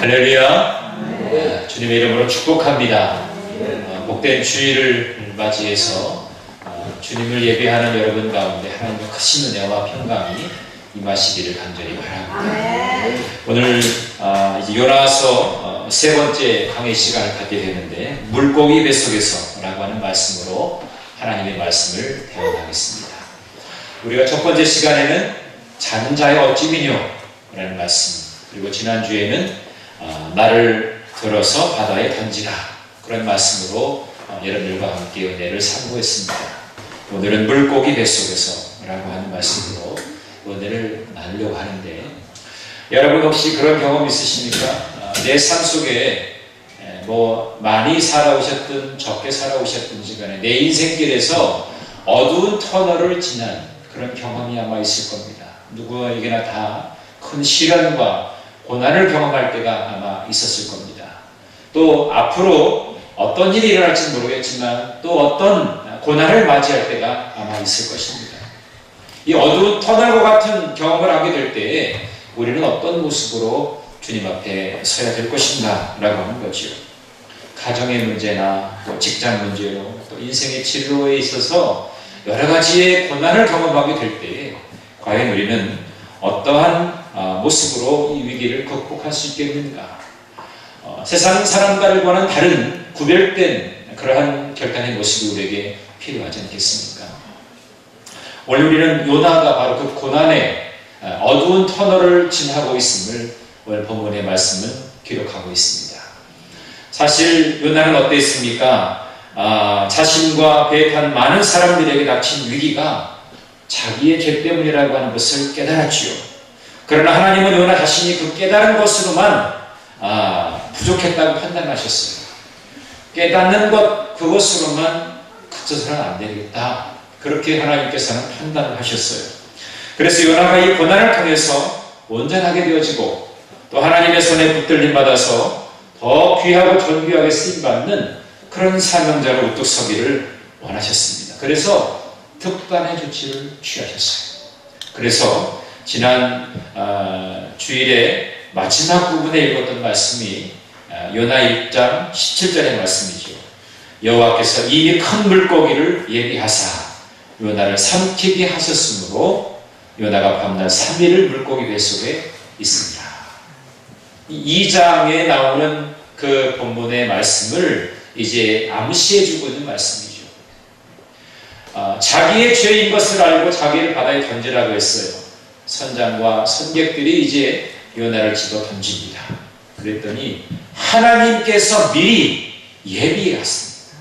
할렐루야. 주님의 이름으로 축복합니다. 복된 주일을 맞이해서 주님을 예배하는 여러분 가운데 하나님의 크신 은혜와 평강이 임하시기를 간절히 바랍니다. 오늘 이제 요나서 세 번째 강의 시간을 갖게 되는데, 물고기 뱃속에서 라고 하는 말씀으로 하나님의 말씀을 대언하겠습니다. 우리가 첫 번째 시간에는 자는 자의 어찌미뇨 라는 말씀, 그리고 지난주에는 나를 들어서 바다에 던지라, 그런 말씀으로 여러분들과 함께 은혜를 상고했습니다. 오늘은 물고기 뱃속에서 라고 하는 말씀으로 은혜를 나누려고 하는데, 여러분 혹시 그런 경험 있으십니까? 내 삶 속에 많이 살아오셨든 적게 살아오셨든지 간에 내 인생길에서 어두운 터널을 지난 그런 경험이 아마 있을 겁니다. 누구에게나 다 큰 시련과 고난을 경험할 때가 아마 있었을 겁니다. 또 앞으로 어떤 일이 일어날지 모르겠지만 또 어떤 고난을 맞이할 때가 아마 있을 것입니다. 이 어두운 터널과 같은 경험을 하게 될 때에 우리는 어떤 모습으로 주님 앞에 서야 될 것인가 라고 하는 거죠. 가정의 문제나 또 직장 문제로 또 인생의 진로에 있어서 여러 가지의 고난을 경험하게 될 때에 과연 우리는 어떠한 모습으로 이 위기를 극복할 수 있겠는가? 세상 사람들과는 다른 구별된 그러한 결단의 모습이 우리에게 필요하지 않겠습니까? 오늘 우리는 요나가 바로 그 고난의 어두운 터널을 지나고 있음을 오늘 본문의 말씀은 기록하고 있습니다. 사실 요나는 어땠습니까? 자신과 배에 탄 많은 사람들에게 닥친 위기가 자기의 죄 때문이라고 하는 것을 깨달았지요. 그러나 하나님은 요나 자신이 그 깨달은 것으로만 부족했다고 판단하셨어요. 깨닫는 것 그것으로만 그쳐서는 안 되겠다, 그렇게 하나님께서는 판단을 하셨어요. 그래서 요나가 이 고난을 통해서 온전하게 되어지고 또 하나님의 손에 붙들림 받아서 더 귀하고 존귀하게 쓰임받는 그런 사명자로 우뚝 서기를 원하셨습니다. 그래서 특단의 조치를 취하셨어요. 그래서 지난 주일에 마지막 부분에 읽었던 말씀이 요나 1장 17절의 말씀이죠. 여호와께서 이미 큰 물고기를 예비하사 요나를 삼키게 하셨으므로 요나가 밤낮 3일을 물고기 뱃속에 있습니다. 이 2장에 나오는 그 본문의 말씀을 이제 암시해주고 있는 말씀이죠. 자기의 죄인 것을 알고 자기를 바다에 던지라고 했어요. 선장과 선객들이 이제 요나를 집어 던집니다. 그랬더니 하나님께서 미리 예비하셨습니다.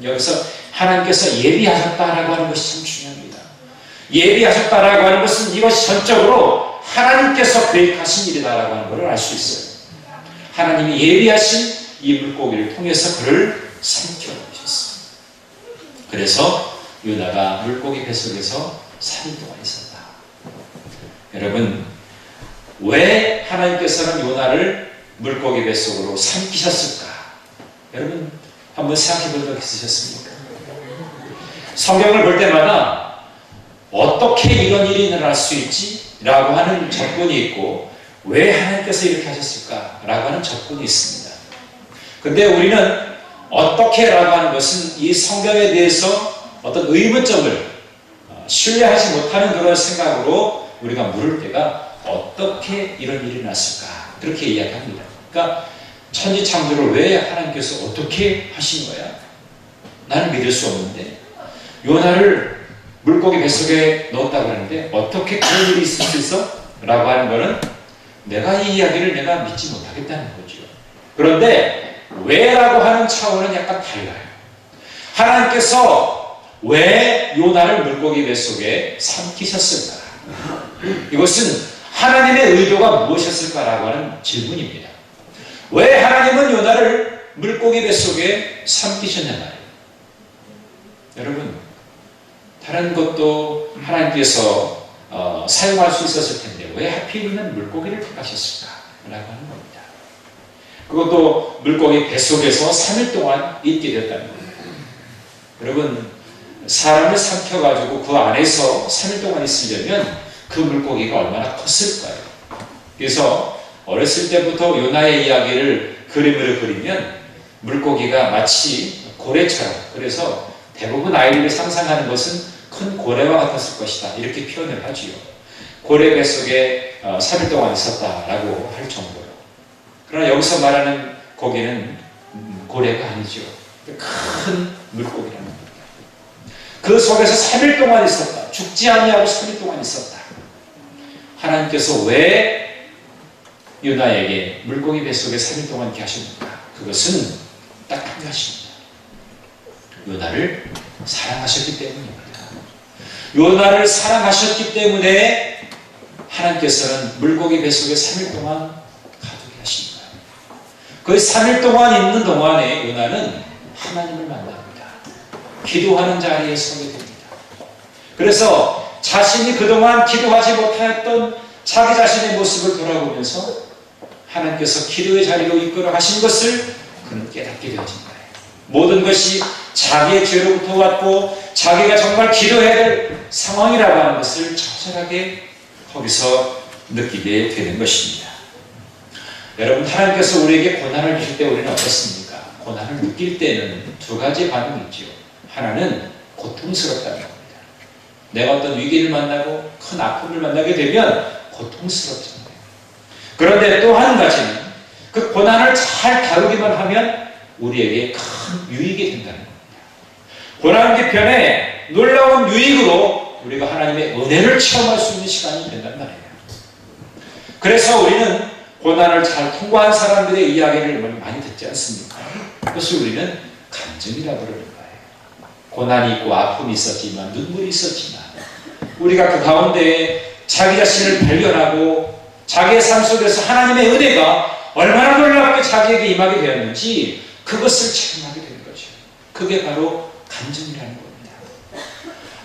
여기서 하나님께서 예비하셨다라고 하는 것이 참 중요합니다. 예비하셨다라고 하는 것은 이것이 전적으로 하나님께서 계획하신 일이다라고 하는 것을 알 수 있어요. 하나님이 예비하신 이 물고기를 통해서 그를 삼켜주셨어요. 그래서 요나가 물고기 뱃속에서 3일 동안 있었다. 여러분, 왜 하나님께서는 요나를 물고기 뱃속으로 삼키셨을까? 여러분 한번 생각해 본 적 있으셨습니까? 성경을 볼 때마다 어떻게 이런 일이 일어날 수 있지? 라고 하는 접근이 있고, 왜 하나님께서 이렇게 하셨을까? 라고 하는 접근이 있습니다. 근데 우리는 어떻게 라고 하는 것은 이 성경에 대해서 어떤 의문점을 신뢰하지 못하는 그런 생각으로 우리가 물을 때가 어떻게 이런 일이 났을까? 그렇게 이야기합니다. 그러니까 천지창조를 왜 하나님께서 어떻게 하신 거야? 나는 믿을 수 없는데, 요나를 물고기 뱃속에 넣었다고 하는데 어떻게 그런 일이 있을 수 있어? 라고 하는 거는 내가 이 이야기를 내가 믿지 못하겠다는 거죠. 그런데 왜라고 하는 차원은 약간 달라요. 하나님께서 왜 요나를 물고기 뱃속에 삼키셨을까? 이것은 하나님의 의도가 무엇이었을까라고 하는 질문입니다. 왜 하나님은 요나를 물고기 뱃속에 삼키셨냐 말이에요. 여러분, 다른 것도 하나님께서 사용할 수 있었을 텐데 왜 하필이면 물고기를 택하셨을까라고 하는 겁니다. 그것도 물고기 뱃속에서 3일 동안 있게 됐다는 겁니다. 여러분, 사람을 삼켜가지고 그 안에서 3일 동안 있으려면 그 물고기가 얼마나 컸을까요? 그래서 어렸을 때부터 요나의 이야기를 그림으로 그리면 물고기가 마치 고래처럼, 그래서 대부분 아이들이 상상하는 것은 큰 고래와 같았을 것이다, 이렇게 표현을 하지요. 고래 뱃속에 3일 동안 있었다라고 할 정도로. 그러나 여기서 말하는 고기는 고래가 아니죠. 큰 물고기라는 거예요. 그 속에서 3일 동안 있었다. 죽지 아니하고 3일 동안 있었다. 하나님께서 왜 요나에게 물고기 뱃속에 3일 동안 이렇게 하십니까? 그것은 딱 한 가지입니다. 요나를 사랑하셨기 때문입니다. 요나를 사랑하셨기 때문에 하나님께서는 물고기 뱃속에 3일 동안 가두게 하신 거예요. 그 3일 동안 있는 동안에 요나는 하나님을 만납니다. 기도하는 자리에 서게 됩니다. 그래서 자신이 그동안 기도하지 못하였던 자기 자신의 모습을 돌아보면서 하나님께서 기도의 자리로 이끌어 가신 것을 그는 깨닫게 되어진 거예요. 모든 것이 자기의 죄로부터 왔고 자기가 정말 기도해야 될 상황이라고 하는 것을 적절하게 거기서 느끼게 되는 것입니다. 여러분, 하나님께서 우리에게 고난을 주실 때 우리는 어떻습니까? 고난을 느낄 때는 두 가지 반응이 있죠. 하나는 고통스럽다는 겁니다. 내가 어떤 위기를 만나고 큰 아픔을 만나게 되면 고통스럽잖아요. 그런데 또 한 가지는 그 고난을 잘 다루기만 하면 우리에게 큰 유익이 된다는 겁니다. 고난 뒤편에 놀라운 유익으로 우리가 하나님의 은혜를 체험할 수 있는 시간이 된단 말이에요. 그래서 우리는 고난을 잘 통과한 사람들의 이야기를 많이 듣지 않습니까? 그것을 우리는 간증이라고 부르는 거예요. 고난이 있고 아픔이 있었지만, 눈물이 있었지만, 우리가 그 가운데에 자기 자신을 발견하고 자기의 삶 속에서 하나님의 은혜가 얼마나 놀랍게 자기에게 임하게 되었는지 그것을 체험하게 되는 거죠. 그게 바로 간증이라는 겁니다.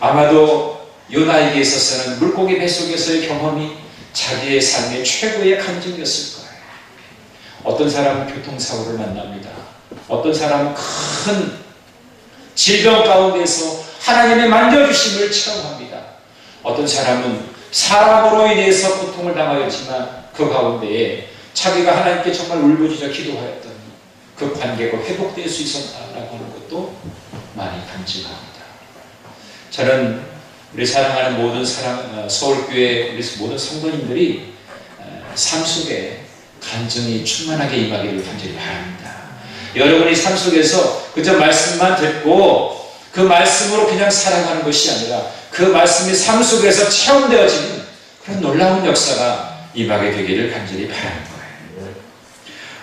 아마도 요나에게 있어서는 물고기 뱃속에서의 경험이 자기의 삶의 최고의 간증이었을 거예요. 어떤 사람은 교통사고를 만납니다. 어떤 사람은 큰 질병 가운데서 하나님의 만져주심을 체험합니다. 어떤 사람은 사람으로 인해서 고통을 당하였지만 그 가운데에 자기가 하나님께 정말 울부짖어 기도하였던 그 관계가 회복될 수 있었다라고 하는 것도 많이 간증합니다. 저는 우리 사랑하는 모든 서울교회 우리 모든 성도님들이 삶 속에 간증이 충만하게 임하기를 간절히 바랍니다. 여러분이 삶 속에서 그저 말씀만 듣고 그 말씀으로 그냥 살아가는 것이 아니라 그 말씀이 삶 속에서 체험되어지는 그런 놀라운 역사가 임하게 되기를 간절히 바라는 거예요.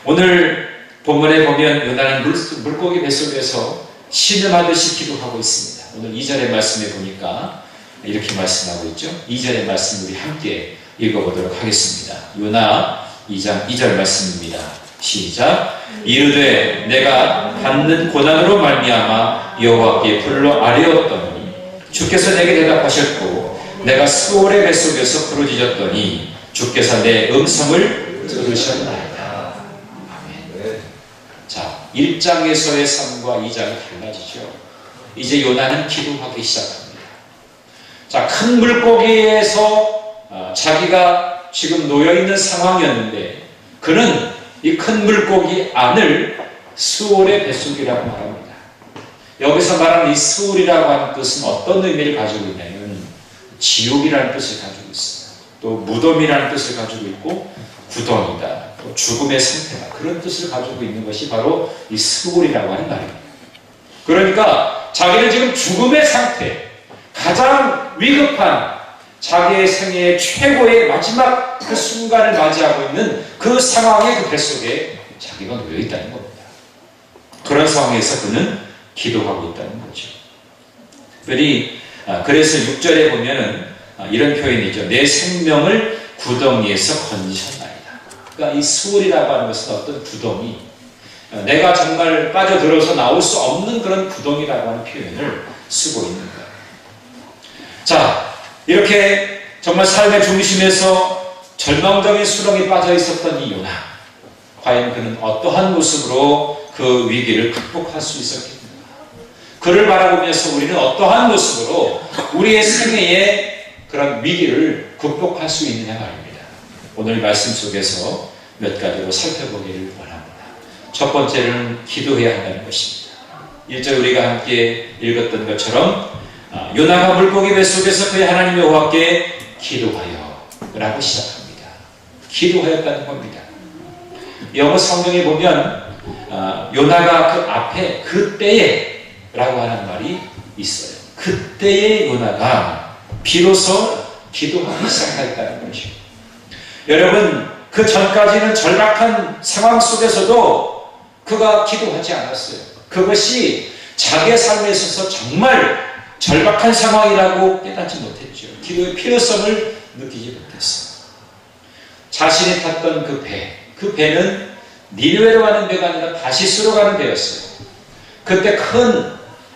오늘 본문에 보면 요나는 물고기 뱃속에서 신음하듯이 기도하고 있습니다. 오늘 2절의 말씀에 보니까 이렇게 말씀하고 있죠. 2절의 말씀 우리 함께 읽어보도록 하겠습니다. 요나 2장 2절 말씀입니다. 시작. 이르되 내가 받는 고난으로 말미암아 여호와께 불러 아뢰었더니 주께서 내게 대답하셨고 내가 스올의 뱃속에서 부르짖었더니 주께서 내 음성을 들으셨나이다. 아멘. 자, 1장에서의 삶과 2장이 달라지죠. 이제 요나는 기도하기 시작합니다. 자, 큰 물고기에서 자기가 지금 놓여있는 상황이었는데 그는 이 큰 물고기 안을 스올의 뱃속이라고 말합니다. 여기서 말하는 이 스올이라고 하는 뜻은 어떤 의미를 가지고 있냐면 지옥이라는 뜻을 가지고 있어요. 또 무덤이라는 뜻을 가지고 있고 구덩이다, 또 죽음의 상태다, 그런 뜻을 가지고 있는 것이 바로 이 스올이라고 하는 말입니다. 그러니까 자기는 지금 죽음의 상태, 가장 위급한 자기의 생애의 최고의 마지막 그 순간을 맞이하고 있는 그 상황의 그 뱃속에 자기가 놓여 있다는 겁니다. 그런 상황에서 그는 기도하고 있다는 거죠. 특별히 그래서 6절에 보면은 이런 표현이죠. 내 생명을 구덩이에서 건지셨나이다. 그러니까 이 스올이라고 하는 것은 어떤 구덩이, 내가 정말 빠져들어서 나올 수 없는 그런 구덩이라고 하는 표현을 쓰고 있는 거예요. 자, 이렇게 정말 삶의 중심에서 절망적인 수렁에 빠져 있었던 이 요나, 과연 그는 어떠한 모습으로 그 위기를 극복할 수 있었겠는가? 그를 바라보면서 우리는 어떠한 모습으로 우리의 생애의 그런 위기를 극복할 수 있느냐 말입니다. 오늘 말씀 속에서 몇 가지로 살펴보기를 원합니다. 첫 번째는 기도해야 한다는 것입니다. 1절 우리가 함께 읽었던 것처럼 요나가 물고기 뱃속에서 그의 하나님 여호와께 기도하여 라고 시작합니다. 기도하였다는 겁니다. 영어 성경에 보면 요나가 그 앞에 그때에 라고 하는 말이 있어요. 그때에 요나가 비로소 기도하기 시작했다는 것이죠. 여러분, 그 전까지는 절박한 상황 속에서도 그가 기도하지 않았어요. 그것이 자기의 삶에 있어서 정말 절박한 상황이라고 깨닫지 못했죠. 기도의 필요성을 느끼지 못했어요. 자신이 탔던 그 배는 니느웨로 가는 배가 아니라 다시스로 가는 배였어요. 그때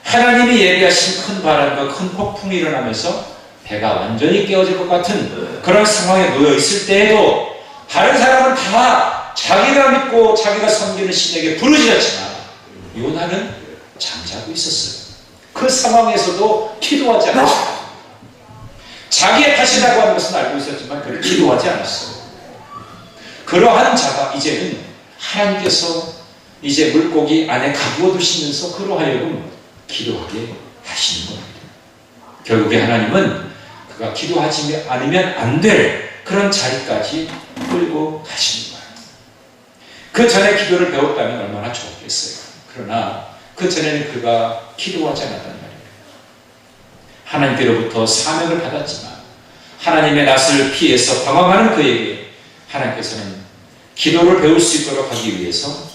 하나님이 예비하신 큰 바람과 큰 폭풍이 일어나면서 배가 완전히 깨어질 것 같은 그런 상황에 놓여 있을 때에도 다른 사람은 다 자기가 믿고 자기가 섬기는 신에게 부르짖었지만 요나는 잠자고 있었어요. 그 상황에서도 기도하지 않았어요. 자기의 탓이라고 하는 것은 알고 있었지만 그를 기도하지 않았어요. 그러한 자가 이제는 하나님께서 이제 물고기 안에 가두어 두시면서 그로 하여금 기도하게 하시는 겁니다. 결국에 하나님은 그가 기도하지 않으면 안 될 그런 자리까지 끌고 가시는 거예요. 그 전에 기도를 배웠다면 얼마나 좋겠어요. 그러나 그 전에는 그가 기도하지 않았단 말이에요. 하나님께로부터 사명을 받았지만 하나님의 낯을 피해서 방황하는 그에게 하나님께서는 기도를 배울 수 있도록 하기 위해서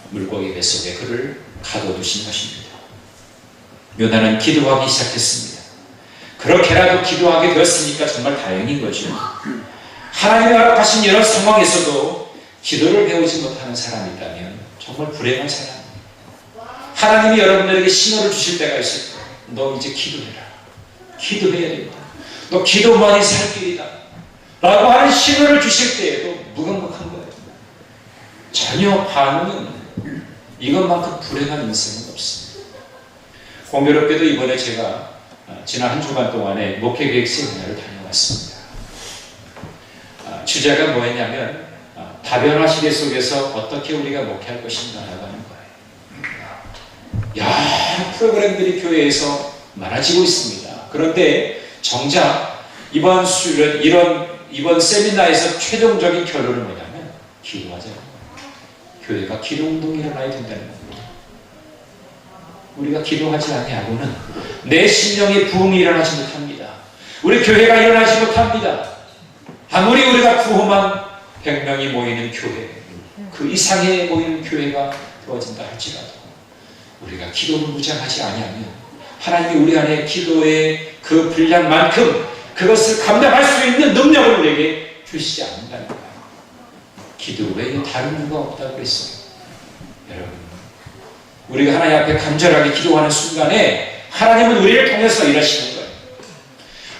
물고기 뱃속에 그를 가둬두신 것입니다. 요나는 기도하기 시작했습니다. 그렇게라도 기도하게 되었으니까 정말 다행인 거죠. 하나님이 허락하신 이런 상황에서도 기도를 배우지 못하는 사람이 있다면 정말 불행한 사람입니다. 하나님이 여러분들에게 신호를 주실 때가 있을 거예요. 너 이제 기도해라. 기도해야 된다. 너 기도만이 살 길이다. 라고 하는 신호를 주실 때에도 무감각한 거예요. 전혀 반응은 이것만큼 불행한 인생은 없습니다. 공교롭게도 이번에 제가 지난 한 주간 동안에 목회계획 세미나를 다녀왔습니다. 주제가 뭐였냐면 다변화 시대 속에서 어떻게 우리가 목회할 것인가 라고 하는 거예요. 여러 프로그램들이 교회에서 많아지고 있습니다. 그런데 정작 이번 세미나에서 최종적인 결론은 뭐냐면 기도하자는 거예요. 교회가 기도운동이 일어나야 된다는 겁니다. 우리가 기도하지 아니하고는 내 심령의 부흥이 일어나지 못합니다. 우리 교회가 일어나지 못합니다. 아무리 우리가 구호만 100명이 모이는 교회, 그 이상의 모이는 교회가 되어진다 할지라도 우리가 기도를 무장하지 아니하면 하나님이 우리 안에 기도의 그 분량만큼 그것을 감당할 수 있는 능력을 우리에게 주시지 않는다는 거예요. 기도 외에 다른 이유가 없다고 그랬어요. 여러분, 우리가 하나님 앞에 간절하게 기도하는 순간에 하나님은 우리를 통해서 일하시는 거예요.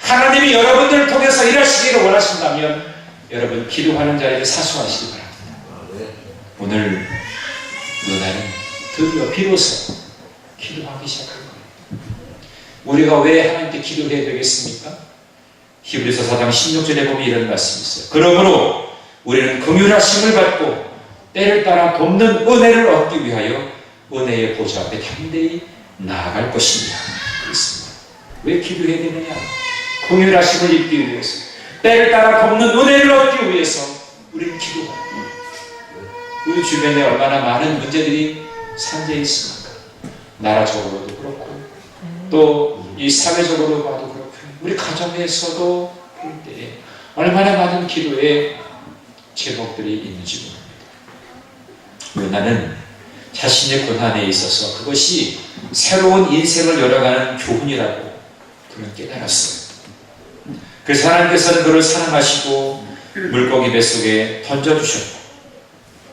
하나님이 여러분들을 통해서 일하시기를 원하신다면 여러분 기도하는 자리를 사수하시기 바랍니다. 오늘 너나는 드디어 비로소 기도하기 시작한 거예요. 우리가 왜 하나님께 기도해야 되겠습니까? 히브리서 4장 16절에 보면 이런 말씀이 있어요. 그러므로 우리는 긍휼하심을 받고 때를 따라 돕는 은혜를 얻기 위하여 은혜의 보좌 앞에 담대히 나아갈 것입니다. 그렇습니다. 왜 기도해야 되느냐? 긍휼하심을 입기 위해서, 때를 따라 돕는 은혜를 얻기 위해서 우리는 기도합니다. 우리 주변에 얼마나 많은 문제들이 산재해 있습니까? 나라적으로도 그렇고 또 이 사회적으로 봐도 그렇고 우리 가정에서도 볼 때 얼마나 많은 기도의 제목들이 있는지 모릅니다. 요나는 자신의 고난에 있어서 그것이 새로운 인생을 열어가는 교훈이라고 그는 깨달았어요. 그래서 하나님께서는 그를 사랑하시고 물고기 뱃속에 던져주셨고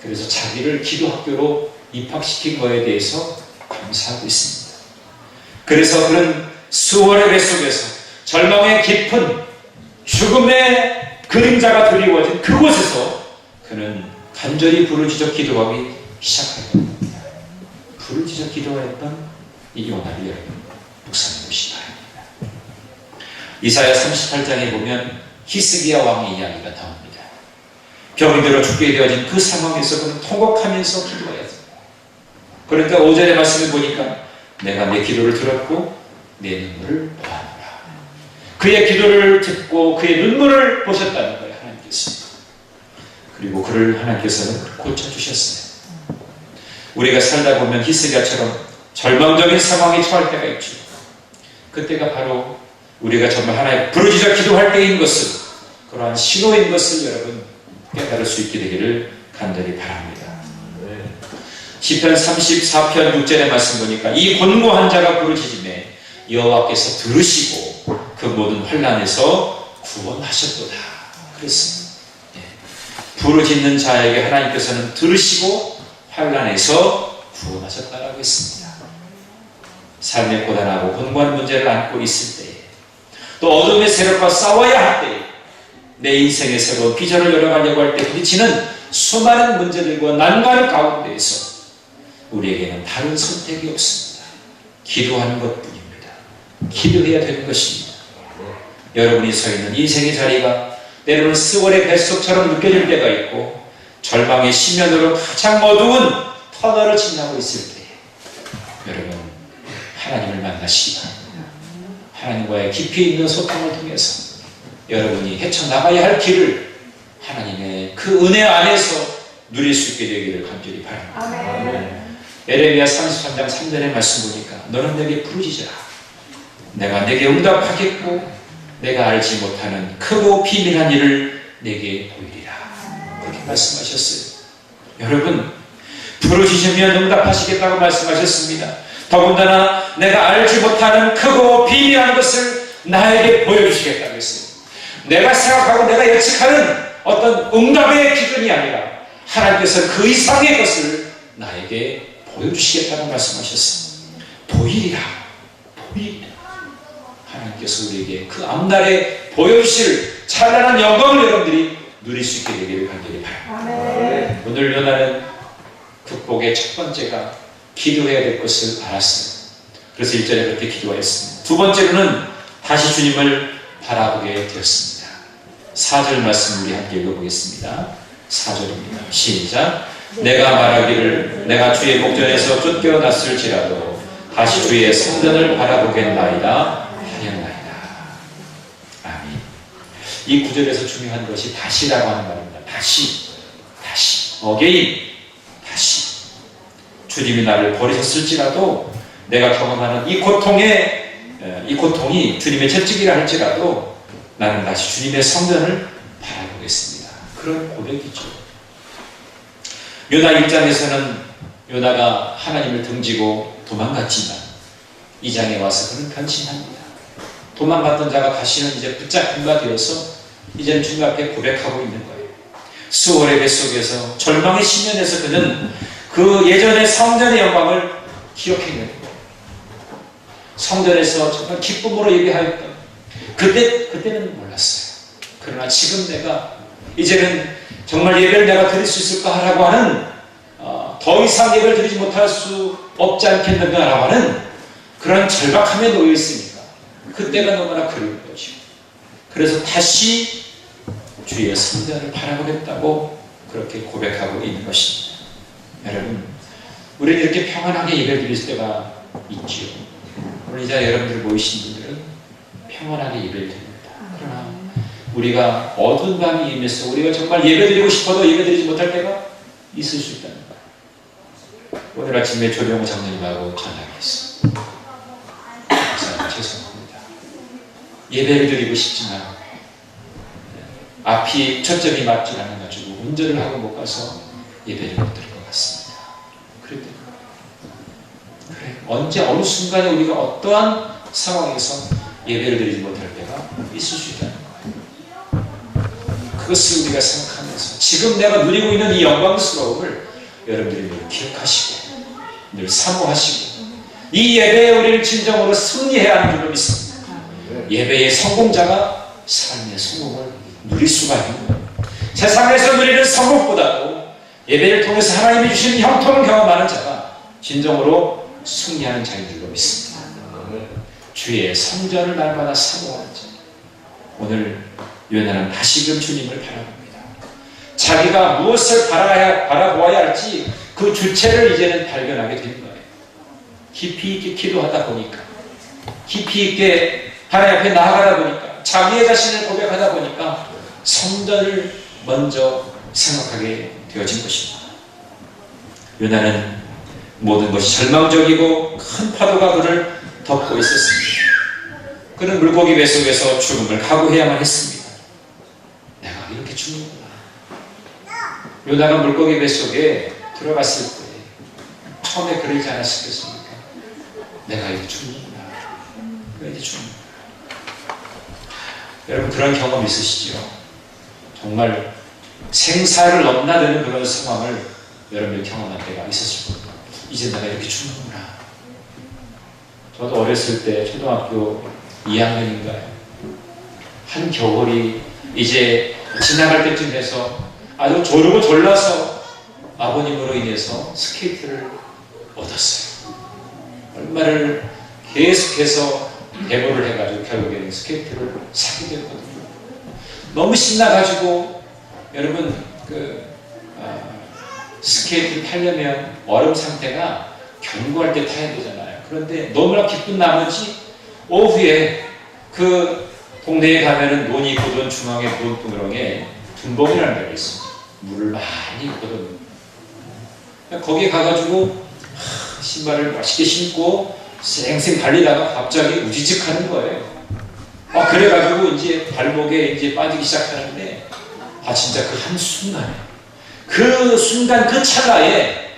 그래서 자기를 기도학교로 입학시킨 것에 대해서 감사하고 있습니다. 그래서 그는 수월의 뱃속에서 절망의 깊은 죽음의 그림자가 드리워진 그곳에서 그는 간절히 부르짖어 기도하기 시작한 겁니다. 부르짖어 기도했던 이 요나를 여러분 묵상해 보시기 바랍니다. 이사야 38장에 보면 히스기야 왕의 이야기가 나옵니다. 병이 들어 죽게 되어진 그 상황에서 그는 통곡하면서 기도해야 됩니다. 그러니까 5절의 말씀을 보니까 내가 내 기도를 들었고 내 눈물을 보았노라. 그의 기도를 듣고 그의 눈물을 보셨다는 거예요, 하나님께서. 그리고 그를 하나님께서는 고쳐주셨어요. 우리가 살다 보면 히스기야처럼 절망적인 상황에 처할 때가 있죠. 그때가 바로 우리가 정말 하나님 부르짖어 기도할 때인 것을, 그러한 신호인 것을 여러분 깨달을 수 있게 되기를 간절히 바랍니다. 시편 34편 6절의 말씀 보니까 이 곤고한 자가 부르짖음에 여호와께서 들으시고 그 모든 환난에서 구원하셨도다 그랬습니다. 부르짖는 자에게 하나님께서는 들으시고 환난에서 구원하셨다라고 했습니다. 삶의 고단하고 곤고한 문제를 안고 있을 때에, 또 어둠의 세력과 싸워야 할 때에, 내 인생의 새로운 비전을 열어가려고 할 때 부딪히는 수많은 문제들과 난관 가운데에서 우리에게는 다른 선택이 없습니다. 기도하는 것뿐입니다. 기도해야 되는 것입니다. 여러분이 서 있는 인생의 자리가 때로는 스월의 뱃속처럼 느껴질 때가 있고, 절망의 심연으로 가장 어두운 터널을 지나고 있을 때 여러분 하나님을 만나시기 바랍니다. 하나님과의 깊이 있는 소통을 통해서 여러분이 헤쳐나가야 할 길을 하나님의 그 은혜 안에서 누릴 수 있게 되기를 간절히 바랍니다. 에레미야 33장 3절의 말씀 보니까 너는 내게 부르짖으라. 내가 내게 응답하겠고 내가 알지 못하는 크고 비밀한 일을 내게 보이리라. 그렇게 말씀하셨어요. 여러분 부르짖으면 응답하시겠다고 말씀하셨습니다. 더군다나 내가 알지 못하는 크고 비밀한 것을 나에게 보여주시겠다고 했어요. 내가 생각하고 내가 예측하는 어떤 응답의 기준이 아니라 하나님께서 그 이상의 것을 나에게 보여주시겠다고 말씀하셨어요. 보이리라. 보이리라. 하나님께서 우리에게 그 앞날에 보여주실 찬란한 영광을 여러분들이 누릴 수 있게 되기를 간절히 바랍니다. 오늘 요나는 극복의 첫 번째가 기도해야 될 것을 알았어요. 그래서 1절에 그렇게 기도했습니다. 두 번째로는 다시 주님을 바라보게 되었습니다. 4절 말씀 우리 함께 읽어보겠습니다. 4절입니다. 시작. 내가 말하기를 내가 주의 목전에서 쫓겨났을지라도 다시 주의 성전을 바라보겠나이다 하였나이다. 아멘. 이 구절에서 중요한 것이 다시라고 하는 말입니다. 다시 어게인, 다시. 주님이 나를 버리셨을지라도 내가 경험하는 이 고통이 주님의 채찍이라 할지라도 나는 다시 주님의 성전을 바라보겠습니다. 그런 고백이죠. 요나 1장에서는 요나가 하나님을 등지고 도망갔지만 2장에 와서 그는 변신합니다. 도망갔던 자가 다시는 이제 붙잡힌 바 되어서 이제는 주님 앞에 고백하고 있는 거예요. 수월의 뱃속에서 절망의 심연에서 그는 그 예전의 성전의 영광을 기억해내는 거예요. 성전에서 정말 기쁨으로 예배하였던 그때는 몰랐어요. 그러나 지금 내가 이제는 정말 예배를 내가 드릴 수 있을까라고 하는 더 이상 예배를 드리지 못할 수 없지 않겠는가라고 하는 그런 절박함에 놓여 있으니까 그때가 너무나 그리운 거죠. 그래서 다시 주의 성전을 바라보겠다고 그렇게 고백하고 있는 것입니다. 여러분, 우리는 이렇게 평안하게 예배를 드릴 때가 있지요. 오늘 이 자리에 여러분들 모이신 분들은 평안하게 예배를 드립니다. 그러나 우리가 어두운 밤이 임해서 우리가 정말 예배드리고 싶어도 예배드리지 못할 때가 있을 수 있다는 거예요. 오늘 아침에 조병호 장로님하고 전화했어요. 죄송합니다. 예배를 드리고 싶지만 앞이 초점이 맞지 않아가지고 운전을 하고 못 가서 예배를 못 드릴 것 같습니다. 그래, 언제 어느 순간에 우리가 어떠한 상황에서 예배를 드리지 못할 때가 있을 수 있다는 거예요. 그것을 우리가 생각하면서 지금 내가 누리고 있는 이 영광스러움을 여러분들이 늘 기억하시고 늘 사모하시고 이 예배에 우리를 진정으로 승리해야 하는 줄로 믿습니다. 예배의 성공자가 삶의 성공을 누릴 수가 있는 거예요. 세상에서 누리는 성공보다도 예배를 통해서 하나님이 주신 형통을 경험하는 자가 진정으로 승리하는 자인 줄로 믿습니다. 주의 성전을 날마다 사모하는 자. 오늘 요나는 다시금 주님을 바라봅니다. 자기가 무엇을 바라보아야 할지 그 주체를 이제는 발견하게 되는 거예요. 깊이 있게 기도하다 보니까, 깊이 있게 하나님 앞에 나아가다 보니까, 자기의 자신을 고백하다 보니까 성전을 먼저 생각하게 되어진 것입니다. 요나는 모든 것이 절망적이고 큰 파도가 그를 덮고 있었습니다. 그는 물고기 뱃속에서 죽음을 각오해야만 했습니다. 내가 이렇게 죽는구나. 요나가 물고기 뱃속에 들어갔을 때 처음에 그러지 않았겠습니까? 내가 이렇게 죽는구나. 왜 이렇게 죽는구나. 여러분 그런 경험 있으시죠? 정말 생사를 넘나드는 그런 상황을 여러분이 경험한 때가 있었을 겁니다. 이제 내가 이렇게 죽는구나. 저도 어렸을 때 초등학교 2학년인가요? 한 겨울이 이제 지나갈 때쯤 돼서 아주 조르고 졸라서 아버님으로 인해서 스케이트를 얻었어요. 얼마를 계속해서 대보를 해가지고 결국에는 스케이트를 사게 됐거든요. 너무 신나가지고 여러분 스케이트를 타려면 얼음 상태가 견고할 때 타야 되잖아요. 그런데 너무나 기쁜 나머지 오후에 그 동네에 가면은 논이 고든 중앙의 논두렁에 둔봉이라는 데가 있어요. 물을 많이 있거든요. 거기에 가가지고 신발을 맛있게 신고 쌩쌩 달리다가 갑자기 우지직 하는 거예요. 그래가지고 이제 발목에 이제 빠지기 시작하는데 진짜 그 한순간에 그 순간 그 찰나에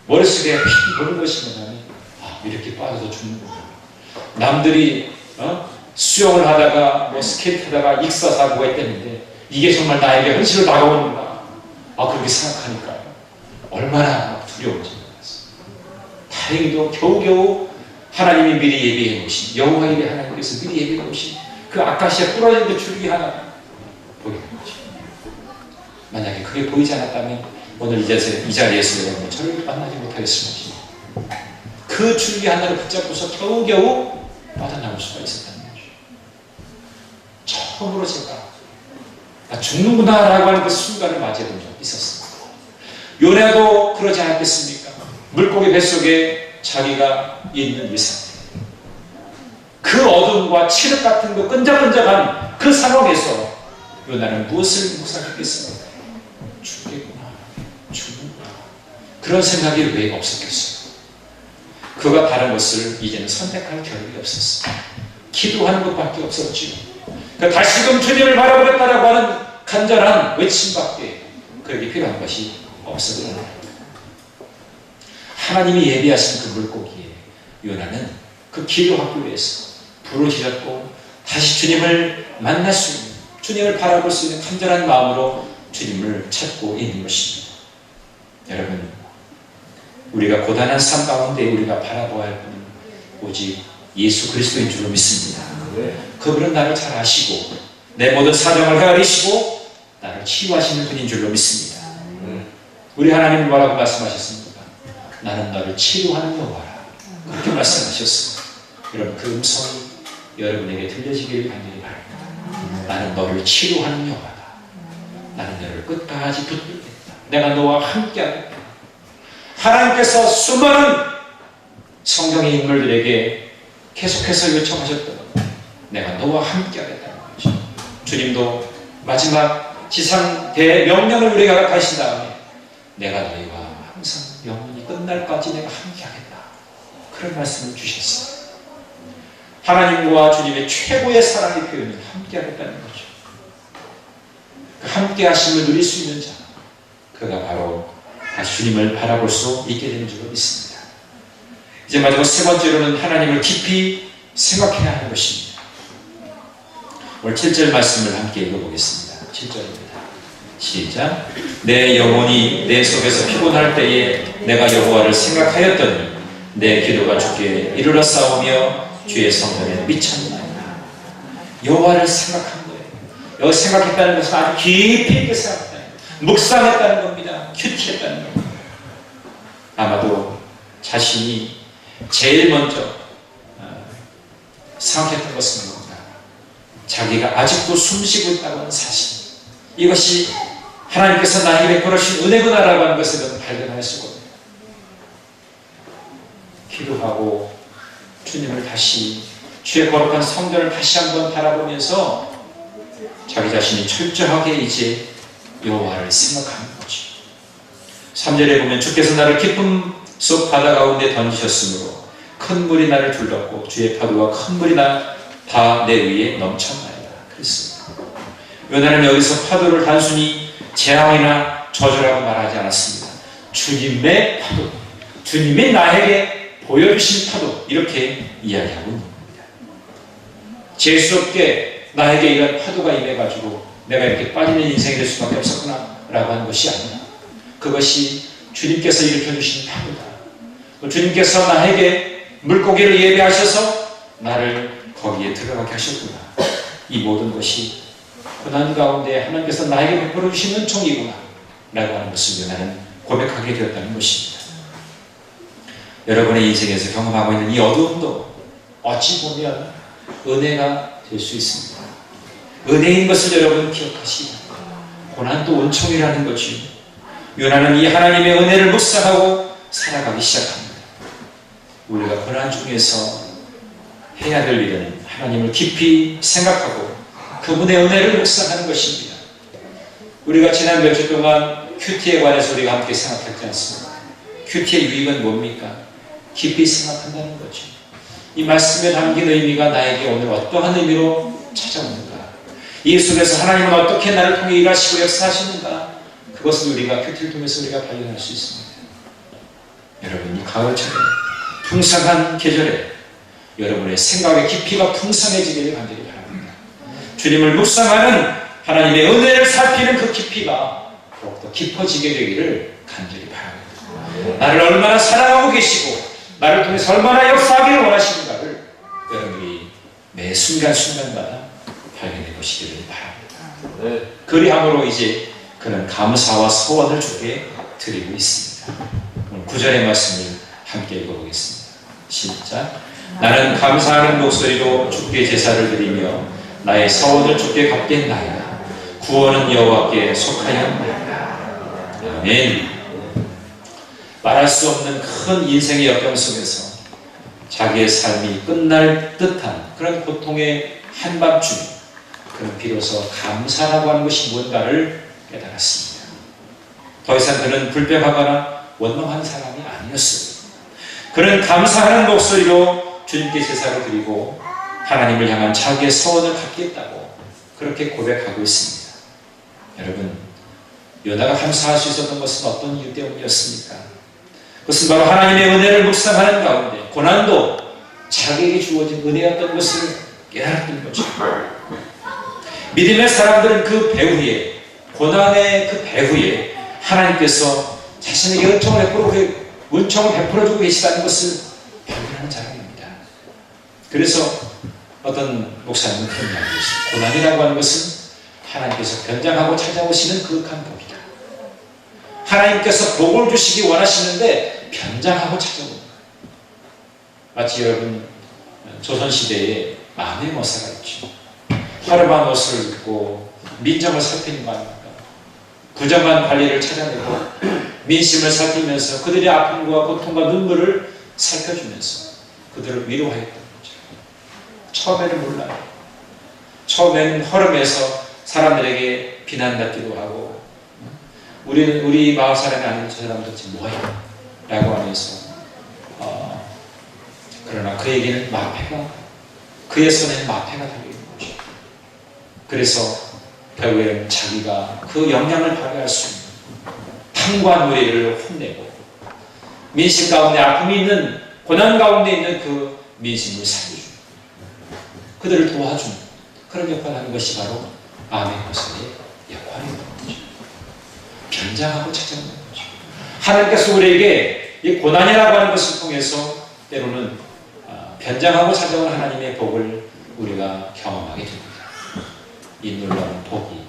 머릿속에 휙 보는 것이 뭐냐면 이렇게 빠져서 죽는구나. 남들이 수영을 하다가 뭐 스케이트 하다가 익사사고가 있다는데 이게 정말 나에게 현실로 다가오는구나. 그렇게 생각하니까요. 얼마나 두려운지 몰랐어요. 다행히도 겨우겨우 하나님이 미리 예비해 놓으신, 여호와 일의 하나님께서 미리 예비해 놓으신 그 아카시아 부러진 그 줄기 하나 보이는 거죠. 만약에 그게 보이지 않았다면 오늘 이 자리에서 여러분 저를 만나지 못하겠을 것입니다. 그 줄기 하나를 붙잡고서 겨우겨우 빠져나올 수가 있었다는 거죠. 처음으로 제가 나 죽는구나 라고 하는 그 순간을 맞이해본 적이 있었습니다. 요나도 그러지 않았겠습니까? 물고기 뱃속에 자기가 있는 이 상태, 그 어둠과 칠흑 같은 그 끈적끈적한 그 상황에서 요나는 무엇을 묵상했겠습니까? 죽겠구나, 죽는구나. 그런 생각이 왜 없었겠어요? 그가 다른 것을 이제는 선택할 겨를이 없었어요. 기도하는 것밖에 없었지요. 그러니까 다시금 주님을 바라보겠다라고 하는 간절한 외침밖에 그에게 필요한 것이 없었던 겁니다. 하나님이 예비하신 그 물고기에 요나는 그 기도 학교에서 부르짖었고 다시 주님을 만날 수 있는, 주님을 바라볼 수 있는 간절한 마음으로 주님을 찾고 있는 것입니다. 여러분, 우리가 고단한 삶 가운데 우리가 바라보아야 할 분은 오직 예수 그리스도인 줄로 믿습니다. 그분은 나를 잘 아시고 내 모든 사정을 헤아리시고 나를 치유하시는 분인 줄로 믿습니다. 우리 하나님은 뭐라고 말씀하셨습니까? 나는 너를 치유하는 여호와라. 그렇게 말씀하셨습니다. 여러분 그 음성이 여러분에게 들려지기를 간절히 바랍니다. 나는 너를 치유하는 여호와다. 나는 너를 끝까지 붙들겠다. 내가 너와 함께하겠다. 하나님께서 수많은 성경의 인물들에게 계속해서 요청하셨던 내가 너와 함께하겠다는 거죠. 주님도 마지막 지상 대명령을 우리가 가신 다음에 내가 너희와 항상 영원히 끝날까지 내가 함께하겠다. 그런 말씀을 주셨어요. 하나님과 주님의 최고의 사랑의 표현은 함께하겠다는 거죠. 그 함께하심을 누릴 수 있는 자, 그가 바로 다시 주님을 바라볼 수 있게 되는 줄로 믿습니다. 이제 마지막 세 번째로는 하나님을 깊이 생각해야 하는 것입니다. 오늘 7절 말씀을 함께 읽어보겠습니다. 7절입니다. 시작. 내 영혼이 내 속에서 피곤할 때에 내가 여호와를 생각하였더니 내 기도가 주께 이르러 싸우며 주의 성전에 미쳤나이다. 여호와를 생각한 거예요. 여기 생각했다는 것은 아주 깊이 있게 생각했다는 거예요. 묵상했다는 겁니다. 큐티했다는 겁니다. 아마도 자신이 제일 먼저 생각했던 것은 뭔가 자기가 아직도 숨쉬고 있다는 사실, 이것이 하나님께서 나에게 베풀어 주신 은혜구나라고 하는 것을 발견할 수가 없어요. 기도하고 주님을 다시, 주의 거룩한 성전을 다시 한번 바라보면서 자기 자신이 철저하게 이제 여호와를 생각하는 거죠. 3절에 보면 주께서 나를 기쁨 속 바다 가운데 던지셨으므로 큰 물이 나를 둘렀고 주의 파도와 큰 물이 다 내 위에 넘쳤나이다. 그랬습니다. 요나는 여기서 파도를 단순히 재앙이나 저주라고 말하지 않았습니다. 주님의 파도, 주님이 나에게 보여주신 파도, 이렇게 이야기하고 있는 겁니다. 재수 없게 나에게 이런 파도가 임해가지고 내가 이렇게 빠지는 인생이 될 수밖에 없었구나 라고 하는 것이 아니라, 그것이 주님께서 일으켜주신 파도다. 주님께서 나에게 물고기를 예배하셔서 나를 거기에 들어가게 하셨구나. 이 모든 것이 고난 가운데 하나님께서 나에게 베풀어 주신 은총이구나 라고 하는 것을 나는 고백하게 되었다는 것입니다. 여러분의 인생에서 경험하고 있는 이 어두움도 어찌 보면 은혜가 될 수 있습니다. 은혜인 것을 여러분 기억하시기 바랍니다. 고난도 은총이라는 거지. 요나는 이 하나님의 은혜를 묵상하고 살아가기 시작합니다. 우리가 고난 중에서 해야 될 일은 하나님을 깊이 생각하고 그분의 은혜를 묵상하는 것입니다. 우리가 지난 몇 주 동안 큐티에 관해서 우리가 함께 생각했지 않습니까? 큐티의 유익은 뭡니까? 깊이 생각한다는 거죠. 이 말씀에 담긴 의미가 나에게 오늘 어떠한 의미로 찾아오는가? 이 속에서 하나님은 어떻게 나를 통해 일하시고 역사하시는가? 그것을 우리가 큐티를 통해서 우리가 발견할 수 있습니다. 여러분, 이 가을철에 풍성한 계절에 여러분의 생각의 깊이가 풍성해지기를 간절히 바랍니다. 주님을 묵상하는 하나님의 은혜를 살피는 그 깊이가 더욱더 깊어지게 되기를 간절히 바랍니다. 나를 얼마나 사랑하고 계시고 나를 통해서 얼마나 역사하기를 원하시는가를 여러분이 매 순간순간마다 발견해 보시기를 바랍니다. 그리함으로 이제 그는 감사와 소원을 주께 드리고 있습니다. 오늘 9절의 말씀을 함께 읽어보겠습니다. 시작. 나는 감사하는 목소리로 주께 제사를 드리며 나의 서원을 주께 갚겠나이다. 구원은 여호와께 속하였나이다. 아멘. 말할 수 없는 큰 인생의 역경 속에서 자기의 삶이 끝날 듯한 그런 고통의 한밤중, 그는 비로소 감사라고 하는 것이 뭔가를 깨달았습니다. 더 이상 그는 불평하거나 원망하는 사람이 아니었어요. 그는 감사하는 목소리로 주님께 제사를 드리고 하나님을 향한 자기의 서원을 갚겠다고 그렇게 고백하고 있습니다. 여러분, 요나가 감사할 수 있었던 것은 어떤 이유 때문이었습니까? 그것은 바로 하나님의 은혜를 묵상하는 가운데 고난도 자기에게 주어진 은혜였던 것을 깨달았던 거죠. 믿음의 사람들은 그 배후에, 고난의 그 배후에 하나님께서 자신에게 은총을 베풀어주고 계시다는 것을 발견하는 사람입니다. 그래서 어떤 목사님은 그런 말을 했습니다. 고난이라고 하는 것은 하나님께서 변장하고 찾아오시는 그윽한 복이다. 하나님께서 복을 주시기 원하시는데 변장하고 찾아옵니다. 마치 여러분 조선시대에 마음의 모사가 있죠. 화려한 옷을 입고 민정을 살피는 거 아닙니까? 부정한 관리를 찾아내고 민심을 살피면서 그들의 아픔과 고통과 눈물을 살펴주면서 그들을 위로하였던 거죠. 처음에는 몰라요. 처음에는 허름해서 사람들에게 비난받기도 하고 우리 마을 사람이 아닌 저 사람 도대체 뭐야? 라고 하면서 그러나 그에게는 마패가, 그의 손에는 마패가 달려있는 거죠. 그래서 결국에는 자기가 그 역량을 발휘할 수 있는 탕과 누리를 혼내고 민심 가운데 아픔이 있는, 고난 가운데 있는 그 민심을 살려주는, 그들을 도와주는 그런 역할을 하는 것이 바로 암의 모습의 역할인 거죠. 변장하고 찾아오는 거죠. 하나님께서 우리에게 이 고난이라고 하는 것을 통해서 때로는 변장하고 찾아온 하나님의 복을 우리가 경험하게 됩니다. 이 놀라운 복이